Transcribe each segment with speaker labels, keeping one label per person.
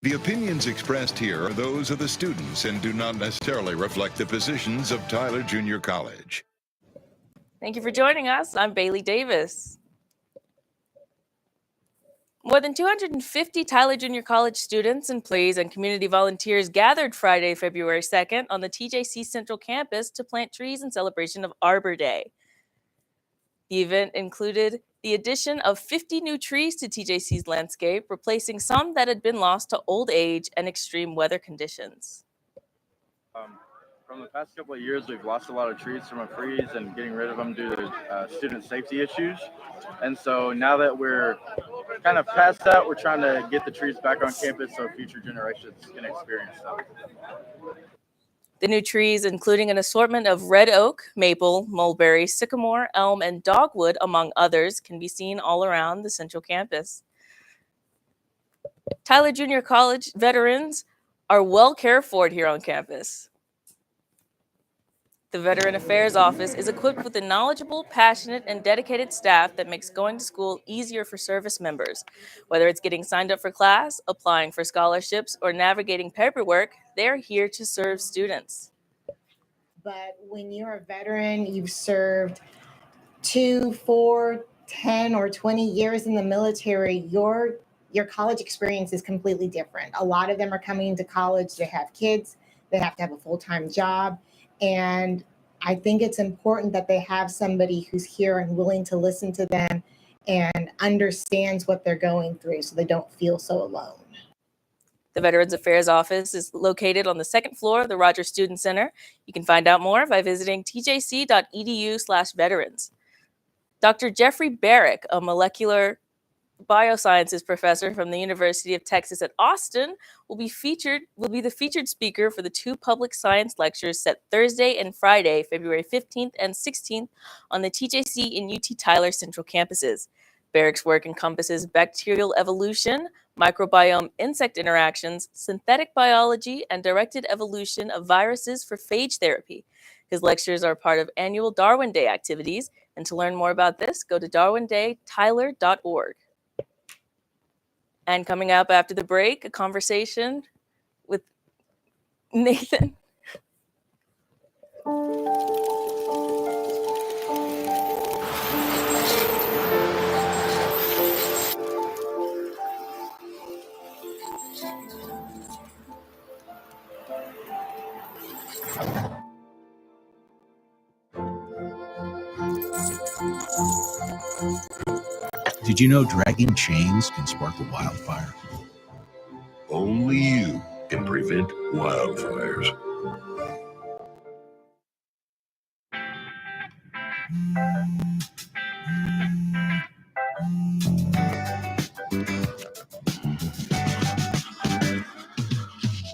Speaker 1: The opinions expressed here are those of the students and do not necessarily reflect the positions of Tyler Junior College.
Speaker 2: Thank you for joining us. I'm Bailey Davis. More than 250 Tyler Junior College students, employees, and community volunteers gathered Friday, February 2nd on the TJC Central Campus to plant trees in celebration of Arbor Day. The event included the addition of 50 new trees to TJC's landscape, replacing some that had been lost to old age and extreme weather conditions.
Speaker 3: From the past couple of years, we've lost a lot of trees from a freeze and getting rid of them due to student safety issues. And so now that we're kind of past that, we're trying to get the trees back on campus so future generations can experience them.
Speaker 2: The new trees, including an assortment of red oak, maple, mulberry, sycamore, elm, and dogwood, among others, can be seen all around the Central Campus. Tyler Junior College veterans are well cared for here on campus. The Veteran Affairs Office is equipped with a knowledgeable, passionate, and dedicated staff that makes going to school easier for service members. Whether it's getting signed up for class, applying for scholarships, or navigating paperwork, they're here to serve students.
Speaker 4: But when you're a veteran, you've served 2, 4, 10, or 20 years in the military, your college experience is completely different. A lot of them are coming into college, they have kids, they have to have a full-time job. And I think it's important that they have somebody who's here and willing to listen to them and understands what they're going through so they don't feel so alone.
Speaker 2: The Veterans Affairs Office is located on the second floor of the Rogers Student Center. You can find out more by visiting tjc.edu/veterans. Dr. Jeffrey Barrick, a molecular biosciences professor from the University of Texas at Austin, will be the featured speaker for the 2 public science lectures set Thursday and Friday, February 15th and 16th on the TJC and UT Tyler Central campuses. Barrick's work encompasses bacterial evolution, microbiome insect interactions, synthetic biology, and directed evolution of viruses for phage therapy. His lectures are part of annual Darwin Day activities, and to learn more about this, go to darwindaytyler.org. And coming up after the break, a conversation with Nathan.
Speaker 5: Did you know dragging chains can spark a wildfire?
Speaker 6: Only you can prevent wildfires.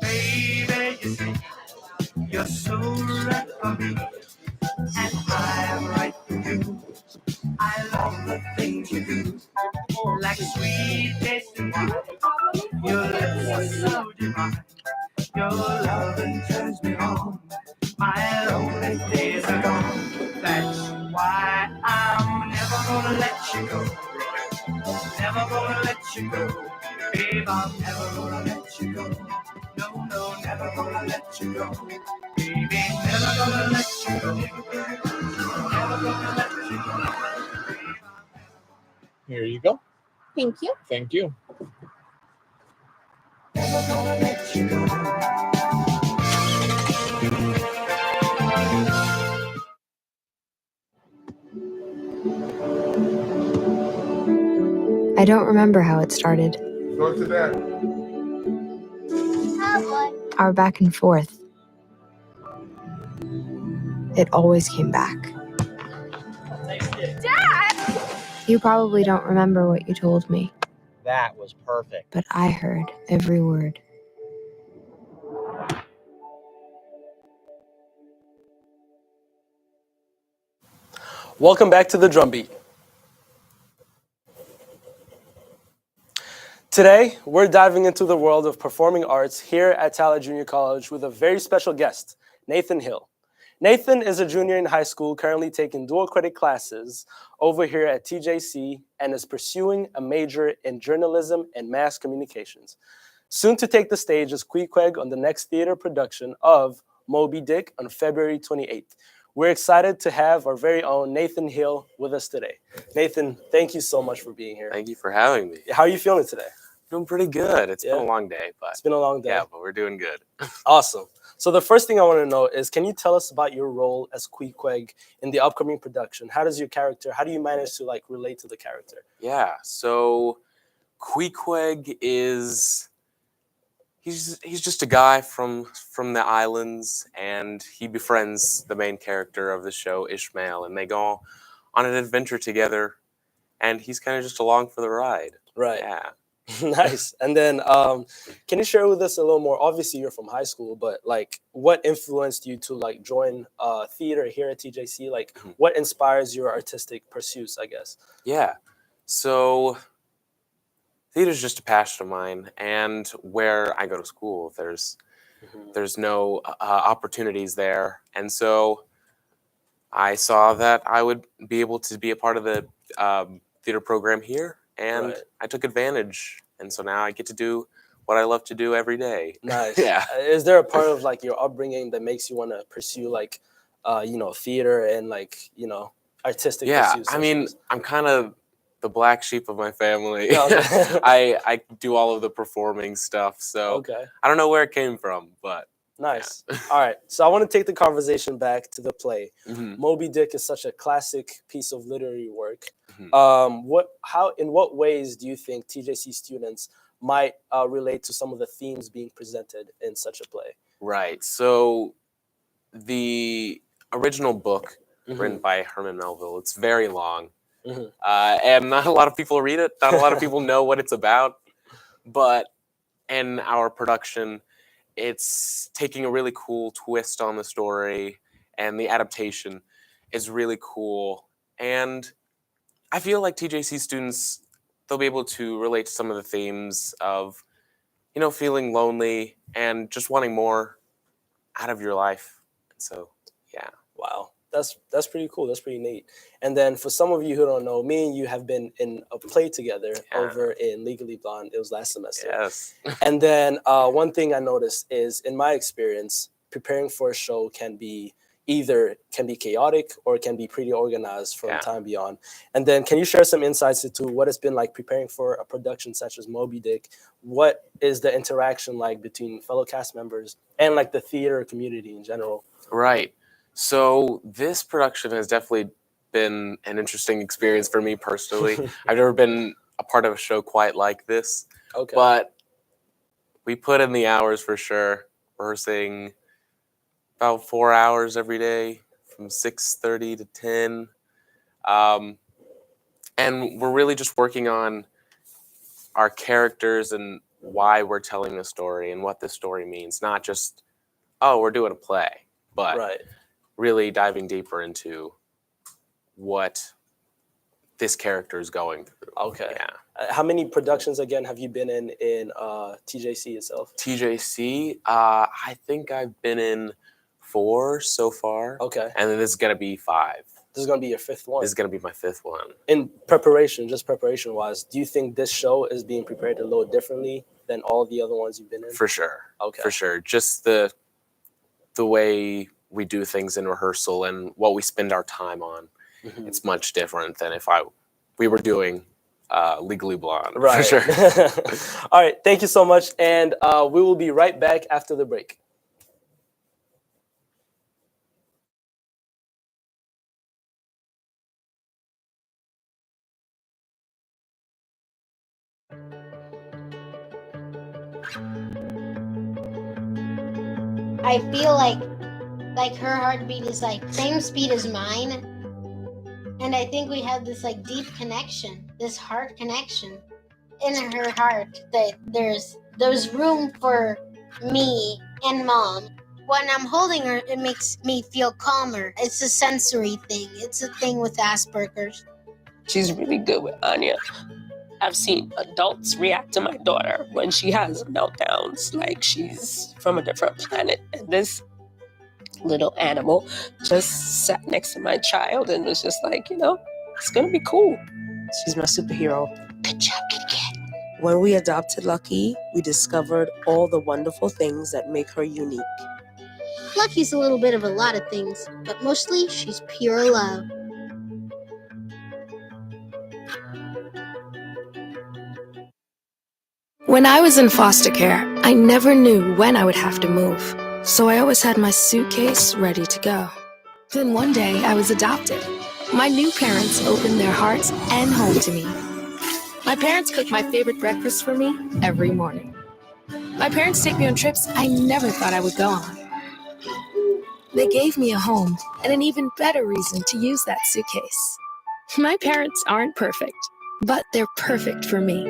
Speaker 7: Baby, you see, you're so right for me, and I'm right for you. I love the things you do, like sweet tasting wine. Your lips are so divine. Your loving turns me on. My lonely days are gone. That's why I'm never gonna let you go. Never gonna let you go. Babe, I'm never gonna let you go. No, no, never gonna let you go. Baby, never gonna let you go. Never gonna let you go.
Speaker 8: Here you go.
Speaker 4: Thank you.
Speaker 8: Thank you.
Speaker 7: Never gonna let you go.
Speaker 9: I don't remember how it started.
Speaker 8: Go to that.
Speaker 9: Our back and forth. It always came back.
Speaker 10: Dad!
Speaker 9: You probably don't remember what you told me,
Speaker 11: That was perfect.
Speaker 9: but I heard every word.
Speaker 12: Welcome back to the DrumBeat. Today, we're diving into the world of performing arts here at Tyler Junior College with a very special guest, Nathan Hill. Nathan is a junior in high school, currently taking dual credit classes over here at TJC and is pursuing a major in journalism and mass communications. Soon to take the stage is Queequeg on the next theater production of Moby Dick on February 28th. We're excited to have our very own Nathan Hill with us today. Nathan, thank you so much for being here.
Speaker 8: Thank you for having me.
Speaker 12: How are you feeling today?
Speaker 8: Doing pretty good. It's been a long day, but
Speaker 12: it's been a long day.
Speaker 8: Yeah, but we're doing good.
Speaker 12: Awesome. So the first thing I want to know is, can you tell us about your role as Queequeg in the upcoming production? How do you manage to like relate to the character?
Speaker 8: Yeah, so Queequeg is he's just a guy from the islands, and he befriends the main character of the show, Ishmael, and they go on an adventure together, and he's kind of just along for the ride.
Speaker 12: Right.
Speaker 8: Yeah.
Speaker 12: Nice. And then can you share with us a little more? Obviously you're from high school, but like what influenced you to like join theater here at TJC? Like what inspires your artistic pursuits, I guess?
Speaker 8: Yeah. So theater is just a passion of mine, and where I go to school, there's no opportunities there, and so I saw that I would be able to be a part of the theater program here, and I took advantage, and so now I get to do what I love to do every day.
Speaker 12: Nice.
Speaker 8: Yeah.
Speaker 12: Is there a part of like your upbringing that makes you want to pursue like theater and like artistic pursuits?
Speaker 8: I mean, I'm kind of the black sheep of my family.
Speaker 12: Okay.
Speaker 8: I do all of the performing stuff, so I don't know where it came from, but
Speaker 12: nice. All right, so I want to take the conversation back to the play. Moby Dick is such a classic piece of literary work. In what ways do you think TJC students might relate to some of the themes being presented in such a play?
Speaker 8: Right. So the original book written by Herman Melville, it's very long. And not a lot of people read it. Not a lot of people know what it's about. But in our production, it's taking a really cool twist on the story, and the adaptation is really cool. And I feel like TJC students, they'll be able to relate to some of the themes of, feeling lonely and just wanting more out of your life. So, yeah.
Speaker 12: Wow. That's pretty cool. That's pretty neat. And then for some of you who don't know, me and you have been in a play together over in Legally Blonde. It was last semester.
Speaker 8: Yes.
Speaker 12: And then one thing I noticed is, in my experience, preparing for a show can be chaotic or it can be pretty organized from time beyond. And then can you share some insights into what it's been like preparing for a production such as Moby Dick? What is the interaction like between fellow cast members and like the theater community in general?
Speaker 8: Right. So this production has definitely been an interesting experience for me personally. I've never been a part of a show quite like this.
Speaker 12: Okay.
Speaker 8: But we put in the hours for sure, rehearsing about 4 hours every day from 6:30 to 10. And we're really just working on our characters and why we're telling the story and what this story means. Not just, we're doing a play, but really diving deeper into what this character is going through.
Speaker 12: Okay.
Speaker 8: Yeah.
Speaker 12: How many productions again have you been in TJC itself?
Speaker 8: TJC, I think I've been in 4 so far.
Speaker 12: Okay.
Speaker 8: And then this is gonna be 5.
Speaker 12: This is gonna be your 5th one.
Speaker 8: This is gonna be my 5th one.
Speaker 12: In preparation, just preparation wise, do you think this show is being prepared a little differently than all the other ones you've been in?
Speaker 8: For sure.
Speaker 12: Okay.
Speaker 8: For sure. Just the way we do things in rehearsal and what we spend our time on, it's much different than if we were doing Legally Blonde.
Speaker 12: Right.
Speaker 8: For sure.
Speaker 12: All right. Thank you so much. And we will be right back after the break.
Speaker 10: I feel like her heartbeat is like same speed as mine, and I think we have this like deep connection, this heart connection in her heart, that there's room for me and mom. When I'm holding her, it makes me feel calmer. It's a sensory thing. It's a thing with Asperger's.
Speaker 13: She's really good with Anya. I've seen adults react to my daughter when she has meltdowns, like she's from a different planet. And this little animal just sat next to my child and was just like, it's gonna be cool. She's my superhero.
Speaker 10: Good job, Kitty Cat.
Speaker 14: When we adopted Lucky, we discovered all the wonderful things that make her unique.
Speaker 10: Lucky's a little bit of a lot of things, but mostly she's pure love.
Speaker 9: When I was in foster care, I never knew when I would have to move, so I always had my suitcase ready to go. Then one day, I was adopted. My new parents opened their hearts and home to me. My parents cook my favorite breakfast for me every morning. My parents take me on trips I never thought I would go on. They gave me a home and an even better reason to use that suitcase. My parents aren't perfect, but they're perfect for me.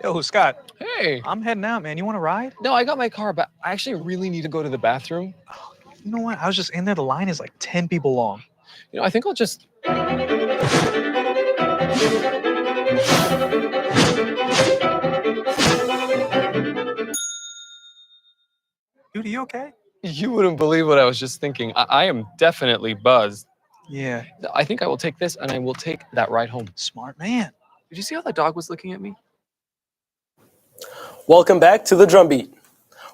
Speaker 15: Yo, Scott. Hey. I'm heading out, man. You want to ride? No, I got my car, but I actually really need to go to the bathroom. You know what? I was just in there. The line is like 10 people long. You know, I think I'll just... Dude, are you okay? You wouldn't believe what I was just thinking. I am definitely buzzed. Yeah. I think I will take this and I will take that ride home. Smart man. Did you see how the dog was looking at me?
Speaker 12: Welcome back to the DrumBeat.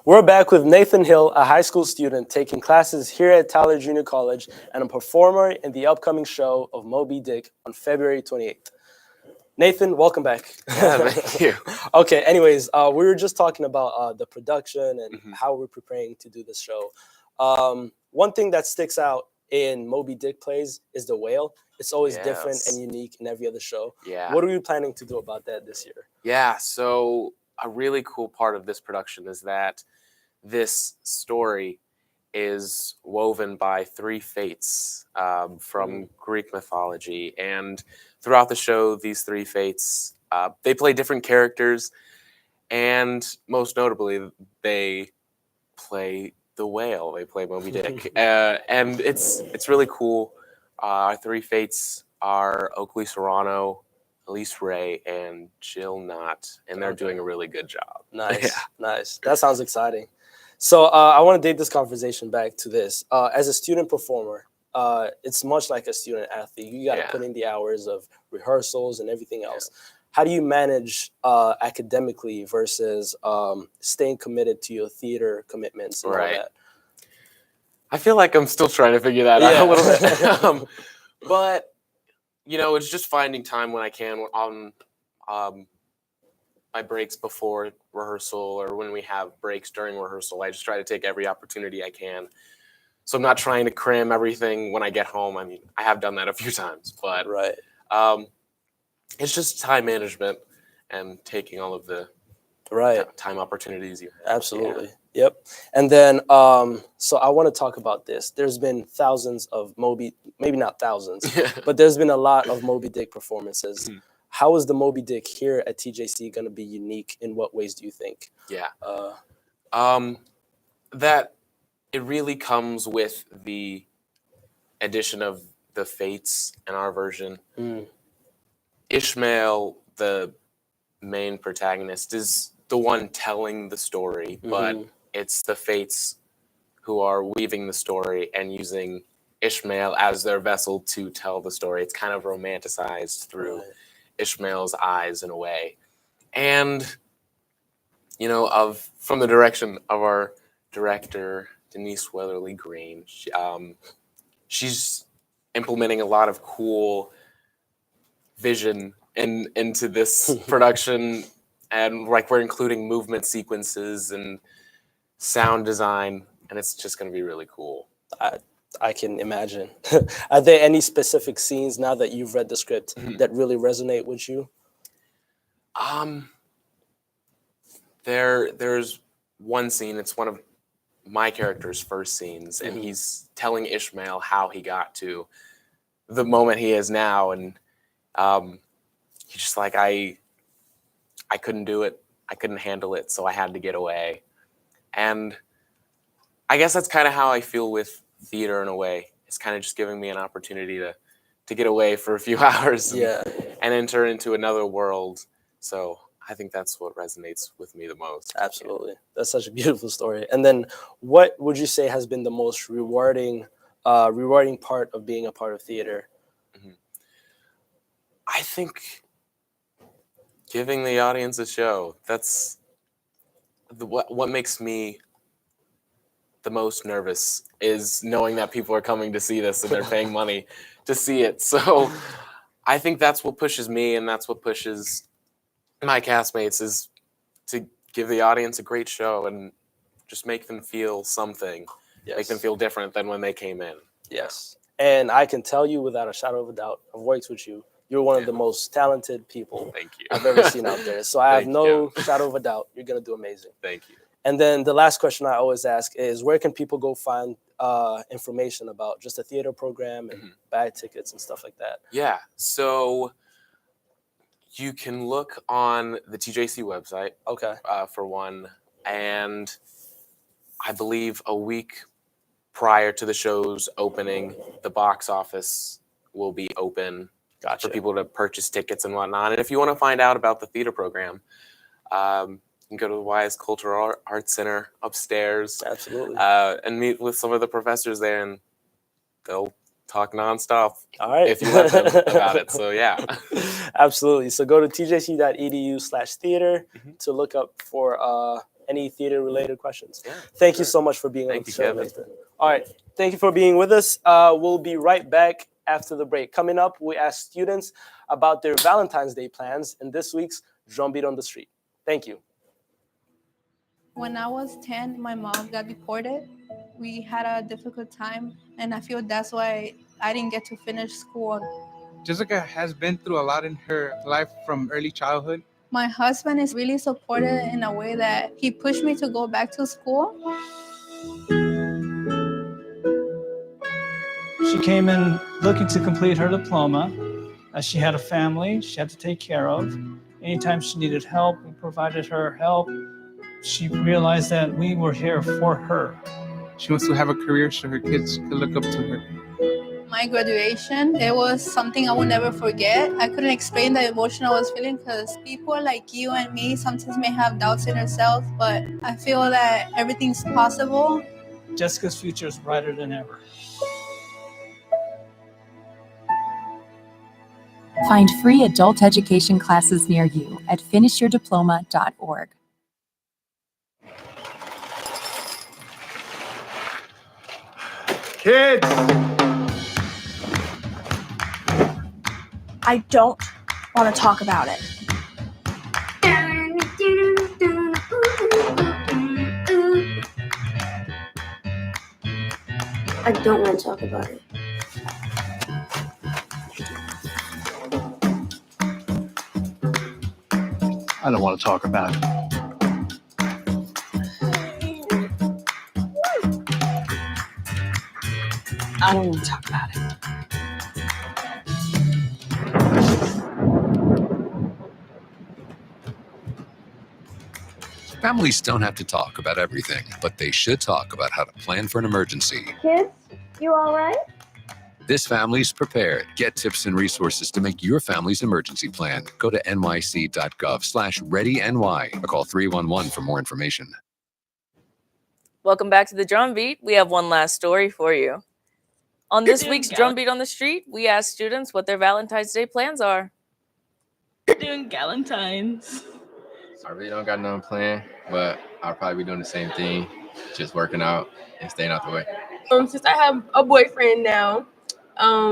Speaker 12: We're back with Nathan Hill, a high school student taking classes here at Tyler Junior College and a performer in the upcoming show of Moby Dick on February 28th. Nathan, welcome back.
Speaker 8: Yeah, thank you.
Speaker 12: Okay, anyways, we were just talking about the production and how we're preparing to do this show. One thing that sticks out in Moby Dick plays is the whale. It's always different and unique in every other show.
Speaker 8: Yeah.
Speaker 12: What are you planning to do about that this year?
Speaker 8: Yeah, so a really cool part of this production is that this story is woven by three fates from Greek mythology. And throughout the show, these three fates, they play different characters. And most notably, they play the whale. They play Moby Dick. And it's really cool. Our three fates are Oakley Serrano, Elise Ray, and Jill Knott, and they're doing a really good job.
Speaker 12: Nice, nice. That sounds exciting. So I want to date this conversation back to this. As a student performer, it's much like a student athlete. You got to put in the hours of rehearsals and everything else. How do you manage academically versus staying committed to your theater commitments and all that?
Speaker 8: I feel like I'm still trying to figure that out a little bit. But you know, it's just finding time when I can on my breaks before rehearsal or when we have breaks during rehearsal. I just try to take every opportunity I can. So I'm not trying to cram everything when I get home. I mean, I have done that a few times, but it's just time management and taking all of the time opportunities you have.
Speaker 12: Absolutely. Yep. And then, so I want to talk about this. There's been thousands of Moby, maybe not thousands, but there's been a lot of Moby Dick performances. How is the Moby Dick here at TJC going to be unique? In what ways do you think?
Speaker 8: Yeah. That it really comes with the addition of the fates in our version. Ishmael, the main protagonist, is the one telling the story, but it's the fates who are weaving the story and using Ishmael as their vessel to tell the story. It's kind of romanticized through Ishmael's eyes in a way. And, you know, from the direction of our director, Denise Weatherly Green, she's implementing a lot of cool vision into this production. And like we're including movement sequences and sound design, and it's just going to be really cool.
Speaker 12: I can imagine. Are there any specific scenes now that you've read the script that really resonate with you?
Speaker 8: There's one scene. It's one of my character's first scenes, and he's telling Ishmael how he got to the moment he is now, and he's just like, I couldn't do it. I couldn't handle it, so I had to get away. And I guess that's kind of how I feel with theater in a way. It's kind of just giving me an opportunity to get away for a few hours and enter into another world. So I think that's what resonates with me the most.
Speaker 12: Absolutely. That's such a beautiful story. And then what would you say has been the most rewarding part of being a part of theater?
Speaker 8: I think Giving the audience a show. That's what makes me the most nervous, is knowing that people are coming to see this and they're paying money to see it. So I think that's what pushes me, and that's what pushes my castmates, is to give the audience a great show and just make them feel something.
Speaker 12: Yes.
Speaker 8: Make them feel different than when they came in.
Speaker 12: Yes. And I can tell you without a shadow of a doubt, I've worked with you. You're one of the most talented people
Speaker 8: Thank you.
Speaker 12: I've ever seen out there. So I have
Speaker 8: Thank
Speaker 12: no shadow of a doubt you're going to do amazing.
Speaker 8: Thank you.
Speaker 12: And then the last question I always ask is, where can people go find information about just the theater program and buy tickets and stuff like that?
Speaker 8: Yeah, so you can look on the TJC website.
Speaker 12: Okay.
Speaker 8: For one, and I believe a week prior to the show's opening, the box office will be open for people to purchase tickets and whatnot. And if you want to find out about the theater program, you can go to the Wise Cultural Arts Center upstairs.
Speaker 12: Absolutely.
Speaker 8: And meet with some of the professors there, and they'll talk nonstop.
Speaker 12: All right.
Speaker 8: If you let them about it. So yeah.
Speaker 12: Absolutely. So go to tjc.edu/theater to look up for any theater related questions. Yeah, Thank you so much for being on the show, Nathan. All right. Thank you for being with us. We'll be right back after the break. Coming up, we ask students about their Valentine's Day plans in this week's Drumbeat on the Street. Thank you.
Speaker 16: When I was 10, my mom got deported. We had a difficult time, and I feel that's why I didn't get to finish school.
Speaker 17: Jessica has been through a lot in her life from early childhood.
Speaker 16: My husband is really supportive in a way that he pushed me to go back to school.
Speaker 18: She came in looking to complete her diploma. She had a family she had to take care of. Anytime she needed help, we provided her help. She realized that we were here for her.
Speaker 17: She wants to have a career so her kids can look up to her.
Speaker 16: My graduation, it was something I will never forget. I couldn't explain the emotion I was feeling because people like you and me sometimes may have doubts in ourselves, but I feel that everything's possible.
Speaker 18: Jessica's future is brighter than ever.
Speaker 19: Find free adult education classes near you at finishyourdiploma.org.
Speaker 17: Kids!
Speaker 20: I don't want to talk about it.
Speaker 21: I don't want to talk about it.
Speaker 22: I don't want to talk about it.
Speaker 19: I don't want to talk about it.
Speaker 23: Families don't have to talk about everything, but they should talk about how to plan for an emergency.
Speaker 21: Kids, you all right?
Speaker 23: This family's prepared. Get tips and resources to make your family's emergency plan. Go to nyc.gov/readyny or call 311 for more information.
Speaker 2: Welcome back to the Drumbeat. We have one last story for you. On this week's Drumbeat on the Street, we ask students what their Valentine's Day plans are.
Speaker 24: We're doing Galentine's.
Speaker 25: I really don't got no plan, but I'll probably be doing the same thing, just working out and staying out the way.
Speaker 24: Since I have a boyfriend now,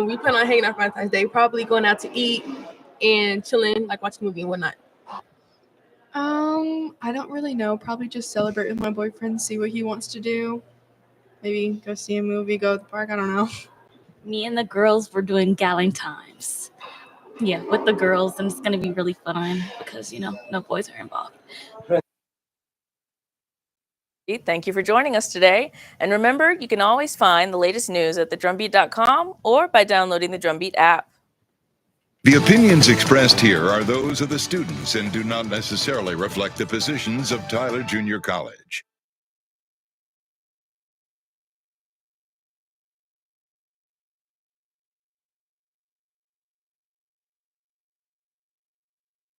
Speaker 24: we plan on hanging out for Valentine's Day, probably going out to eat and chilling, like watching a movie and whatnot.
Speaker 26: I don't really know. Probably just celebrate with my boyfriend, see what he wants to do. Maybe go see a movie, go to the park. I don't know.
Speaker 27: Me and the girls were doing Galentimes. Yeah, with the girls, and it's going to be really fun because, you know, no boys are involved.
Speaker 2: Thank you for joining us today. And remember, you can always find the latest news at thedrumbeat.com or by downloading the Drumbeat app.
Speaker 1: The opinions expressed here are those of the students and do not necessarily reflect the positions of Tyler Junior College.